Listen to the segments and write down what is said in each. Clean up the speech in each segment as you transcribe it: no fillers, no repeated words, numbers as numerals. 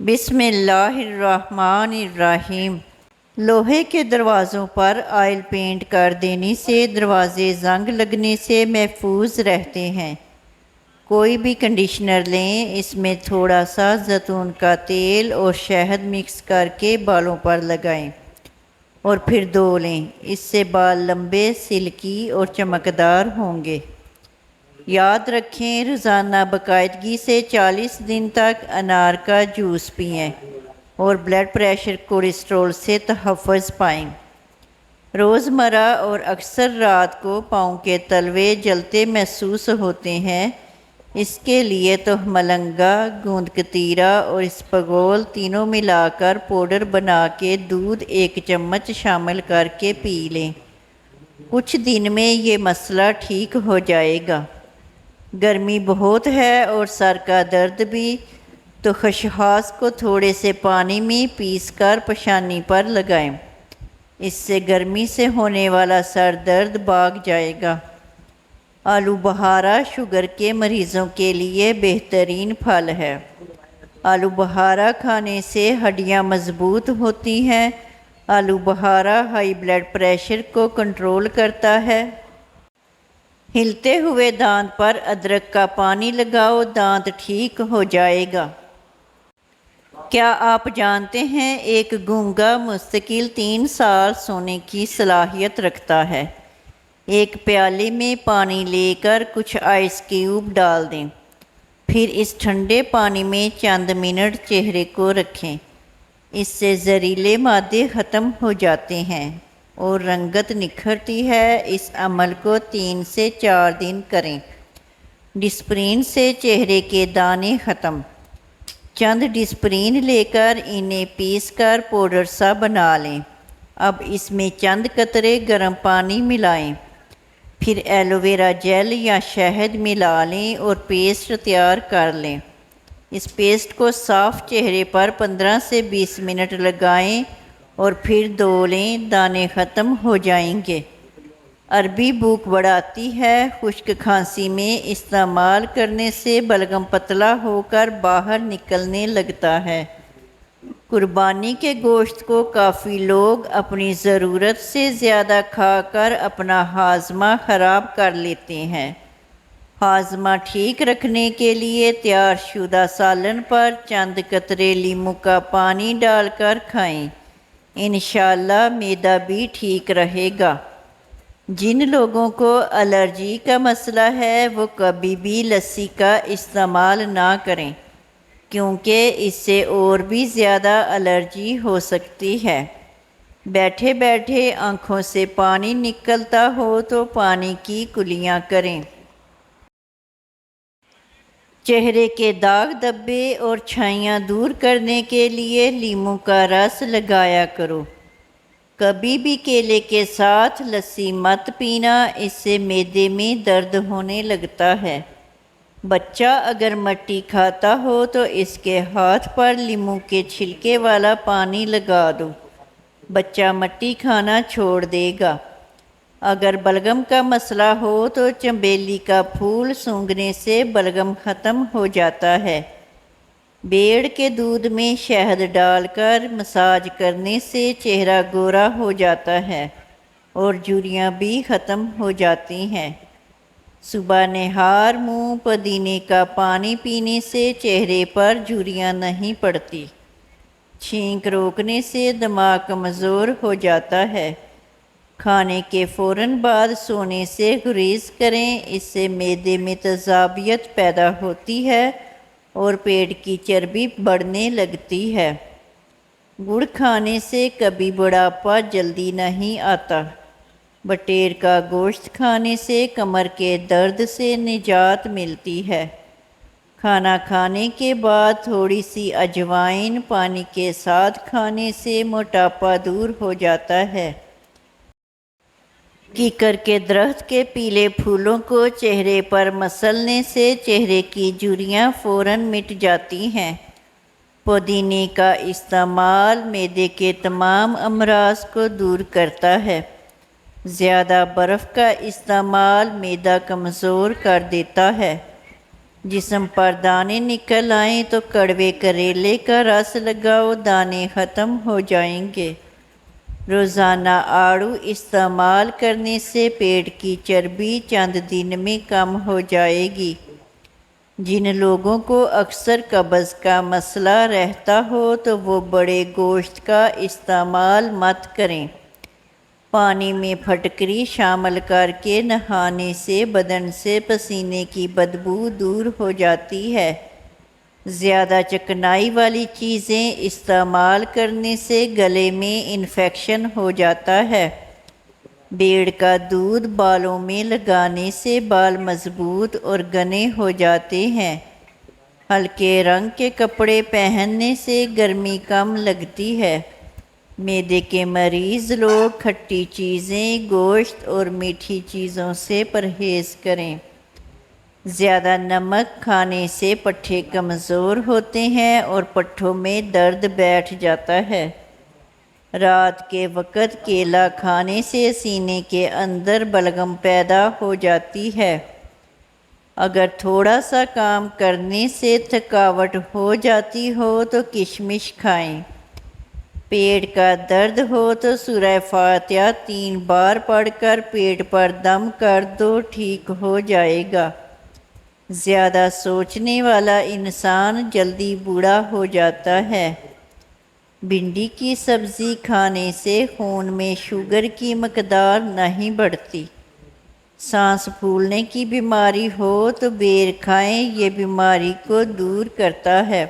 بسم اللہ الرحمن الرحیم۔ لوہے کے دروازوں پر آئل پینٹ کر دینے سے دروازے زنگ لگنے سے محفوظ رہتے ہیں۔ کوئی بھی کنڈیشنر لیں، اس میں تھوڑا سا زیتون کا تیل اور شہد مکس کر کے بالوں پر لگائیں اور پھر دھو لیں۔ اس سے بال لمبے، سلکی اور چمکدار ہوں گے۔ یاد رکھیں، روزانہ باقاعدگی سے 40 دن تک انار کا جوس پئیں اور بلڈ پریشر، کولیسٹرول سے تحفظ پائیں۔ روزمرہ اور اکثر رات کو پاؤں کے تلوے جلتے محسوس ہوتے ہیں۔ اس کے لیے تو ملنگا، گوند کتیرا اور اسپغول تینوں ملا کر پاؤڈر بنا کے دودھ 1 چمچ شامل کر کے پی لیں۔ کچھ دن میں یہ مسئلہ ٹھیک ہو جائے گا۔ گرمی بہت ہے اور سر کا درد بھی، تو خشخاش کو تھوڑے سے پانی میں پیس کر پیشانی پر لگائیں۔ اس سے گرمی سے ہونے والا سر درد بھاگ جائے گا۔ آلو بخارا شوگر کے مریضوں کے لیے بہترین پھل ہے۔ آلو بخارا کھانے سے ہڈیاں مضبوط ہوتی ہیں۔ آلو بخارا ہائی بلڈ پریشر کو کنٹرول کرتا ہے۔ ہلتے ہوئے دانت پر ادرک کا پانی لگاؤ، دانت ٹھیک ہو جائے گا۔ کیا آپ جانتے ہیں ایک گونگا مستقل 3 سال سونے کی صلاحیت رکھتا ہے؟ ایک پیالے میں پانی لے کر کچھ آئس کیوب ڈال دیں، پھر اس ٹھنڈے پانی میں چند منٹ چہرے کو رکھیں۔ اس سے زہریلے مادے ختم ہو جاتے ہیں اور رنگت نکھرتی ہے۔ اس عمل کو 3 سے 4 دن کریں۔ ڈسپرین سے چہرے کے دانے ختم۔ چند ڈسپرین لے کر انہیں پیس کر پاؤڈر سا بنا لیں۔ اب اس میں چند قطرے گرم پانی ملائیں، پھر ایلو ویرا جیل یا شہد ملا لیں اور پیسٹ تیار کر لیں۔ اس پیسٹ کو صاف چہرے پر 15 سے 20 منٹ لگائیں اور پھر دھو لیں، دانے ختم ہو جائیں گے۔ عربی بھوک بڑھاتی ہے۔ خشک کھانسی میں استعمال کرنے سے بلغم پتلا ہو کر باہر نکلنے لگتا ہے۔ قربانی کے گوشت کو کافی لوگ اپنی ضرورت سے زیادہ کھا کر اپنا ہاضمہ خراب کر لیتے ہیں۔ ہاضمہ ٹھیک رکھنے کے لیے تیار شدہ سالن پر چند قطرے لیموں کا پانی ڈال کر کھائیں۔ انشاءاللہ معدہ بھی ٹھیک رہے گا۔ جن لوگوں کو الرجی کا مسئلہ ہے وہ کبھی بھی لسی کا استعمال نہ کریں، کیونکہ اس سے اور بھی زیادہ الرجی ہو سکتی ہے۔ بیٹھے بیٹھے آنکھوں سے پانی نکلتا ہو تو پانی کی کلیاں کریں۔ چہرے کے داغ دھبے اور چھائیاں دور کرنے کے لیے لیموں کا رس لگایا کرو۔ کبھی بھی کیلے کے ساتھ لسی مت پینا، اس سے معدے میں درد ہونے لگتا ہے۔ بچہ اگر مٹی کھاتا ہو تو اس کے ہاتھ پر لیموں کے چھلکے والا پانی لگا دو، بچہ مٹی کھانا چھوڑ دے گا۔ اگر بلغم کا مسئلہ ہو تو چنبیلی کا پھول سونگھنے سے بلغم ختم ہو جاتا ہے۔ بیڑ کے دودھ میں شہد ڈال کر مساج کرنے سے چہرہ گورا ہو جاتا ہے اور جھریاں بھی ختم ہو جاتی ہیں۔ صبح نہار منہ پودینے کا پانی پینے سے چہرے پر جھریاں نہیں پڑتی۔ چھینک روکنے سے دماغ کمزور ہو جاتا ہے۔ کھانے کے فوراً بعد سونے سے گریز کریں، اس سے معدے میں تیزابیت پیدا ہوتی ہے اور پیٹ کی چربی بڑھنے لگتی ہے۔ گڑ کھانے سے کبھی بڑھاپا جلدی نہیں آتا۔ بٹیر کا گوشت کھانے سے کمر کے درد سے نجات ملتی ہے۔ کھانا کھانے کے بعد تھوڑی سی اجوائن پانی کے ساتھ کھانے سے موٹاپا دور ہو جاتا ہے۔ کیکر کے درخت کے پیلے پھولوں کو چہرے پر مسلنے سے چہرے کی جھریاں فوراً مٹ جاتی ہیں۔ پودینے کا استعمال معدے کے تمام امراض کو دور کرتا ہے۔ زیادہ برف کا استعمال معدہ کمزور کر دیتا ہے۔ جسم پر دانے نکل آئیں تو کڑوے کریلے کا رس لگاؤ، دانے ختم ہو جائیں گے۔ روزانہ آڑو استعمال کرنے سے پیٹ کی چربی چند دن میں کم ہو جائے گی۔ جن لوگوں کو اکثر قبض کا مسئلہ رہتا ہو تو وہ بڑے گوشت کا استعمال مت کریں۔ پانی میں پھٹکری شامل کر کے نہانے سے بدن سے پسینے کی بدبو دور ہو جاتی ہے۔ زیادہ چکنائی والی چیزیں استعمال کرنے سے گلے میں انفیکشن ہو جاتا ہے۔ بیڑ کا دودھ بالوں میں لگانے سے بال مضبوط اور گھنے ہو جاتے ہیں۔ ہلکے رنگ کے کپڑے پہننے سے گرمی کم لگتی ہے۔ معدے کے مریض لوگ کھٹی چیزیں، گوشت اور میٹھی چیزوں سے پرہیز کریں۔ زیادہ نمک کھانے سے پٹھے کمزور ہوتے ہیں اور پٹھوں میں درد بیٹھ جاتا ہے۔ رات کے وقت کیلا کھانے سے سینے کے اندر بلغم پیدا ہو جاتی ہے۔ اگر تھوڑا سا کام کرنے سے تھکاوٹ ہو جاتی ہو تو کشمش کھائیں۔ پیٹ کا درد ہو تو سورہ فاتحہ 3 بار پڑھ کر پیٹ پر دم کر دو، ٹھیک ہو جائے گا۔ زیادہ سوچنے والا انسان جلدی بوڑھا ہو جاتا ہے۔ بھنڈی کی سبزی کھانے سے خون میں شوگر کی مقدار نہیں بڑھتی۔ سانس پھولنے کی بیماری ہو تو بیر کھائیں، یہ بیماری کو دور کرتا ہے۔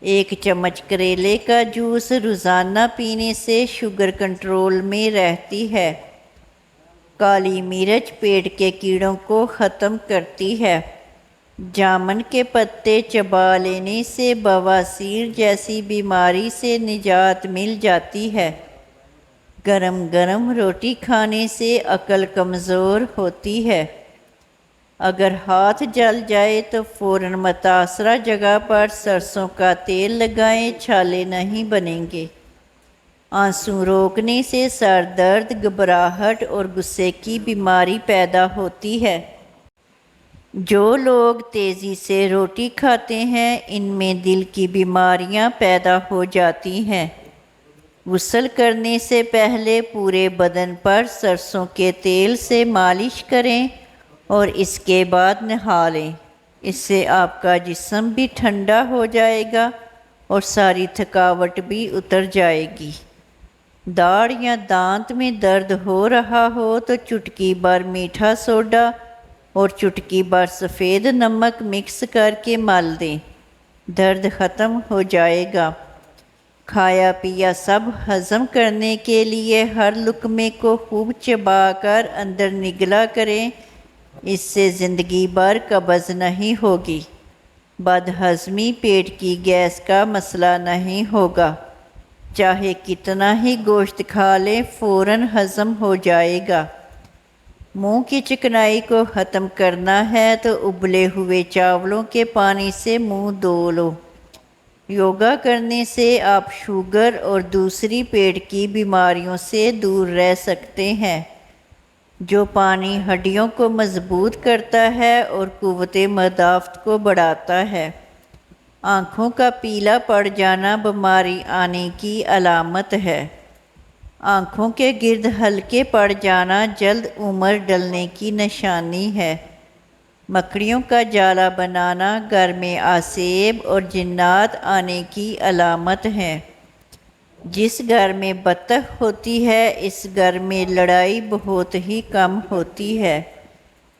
1 چمچ کریلے کا جوس روزانہ پینے سے شوگر کنٹرول میں رہتی ہے۔ کالی مرچ پیٹ کے کیڑوں کو ختم کرتی ہے۔ جامن کے پتے چبا لینے سے بواسیر جیسی بیماری سے نجات مل جاتی ہے۔ گرم گرم روٹی کھانے سے عقل کمزور ہوتی ہے۔ اگر ہاتھ جل جائے تو فوراً متاثرہ جگہ پر سرسوں کا تیل لگائیں، چھالے نہیں بنیں گے۔ آنسو روکنے سے سر درد، گھبراہٹ اور غصے کی بیماری پیدا ہوتی ہے۔ جو لوگ تیزی سے روٹی کھاتے ہیں ان میں دل کی بیماریاں پیدا ہو جاتی ہیں۔ غسل کرنے سے پہلے پورے بدن پر سرسوں کے تیل سے مالش کریں اور اس کے بعد نہا لیں۔ اس سے آپ کا جسم بھی ٹھنڈا ہو جائے گا اور ساری تھکاوٹ بھی اتر جائے گی۔ داڑھ یا دانت میں درد ہو رہا ہو تو چٹکی بھر میٹھا سوڈا اور چٹکی بھر سفید نمک مکس کر کے مل دیں، درد ختم ہو جائے گا۔ کھایا پیا سب ہضم کرنے کے لیے ہر لقمے کو خوب چبا کر اندر نگلا کریں، اس سے زندگی بھر قبض نہیں ہوگی۔ بد ہضمی پیٹ کی گیس کا مسئلہ نہیں ہوگا۔ چاہے کتنا ہی گوشت کھا لیں فوراً ہضم ہو جائے گا۔ منہ کی چکنائی کو ختم کرنا ہے تو ابلے ہوئے چاولوں کے پانی سے منہ دھو لو۔ یوگا کرنے سے آپ شوگر اور دوسری پیٹ کی بیماریوں سے دور رہ سکتے ہیں۔ جو پانی ہڈیوں کو مضبوط کرتا ہے اور قوت مدافعت کو بڑھاتا ہے۔ آنکھوں کا پیلا پڑ جانا بیماری آنے کی علامت ہے۔ آنکھوں کے گرد ہلکے پڑ جانا جلد عمر ڈلنے کی نشانی ہے۔ مکڑیوں کا جالا بنانا گھر میں آسیب اور جنات آنے کی علامت ہے۔ جس گھر میں بطخ ہوتی ہے اس گھر میں لڑائی بہت ہی کم ہوتی ہے۔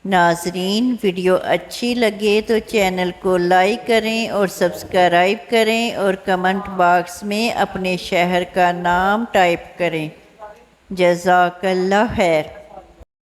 ناظرین، ویڈیو اچھی لگے تو چینل کو لائک کریں اور سبسکرائب کریں اور کمنٹ باکس میں اپنے شہر کا نام ٹائپ کریں۔ جزاک اللہ خیر۔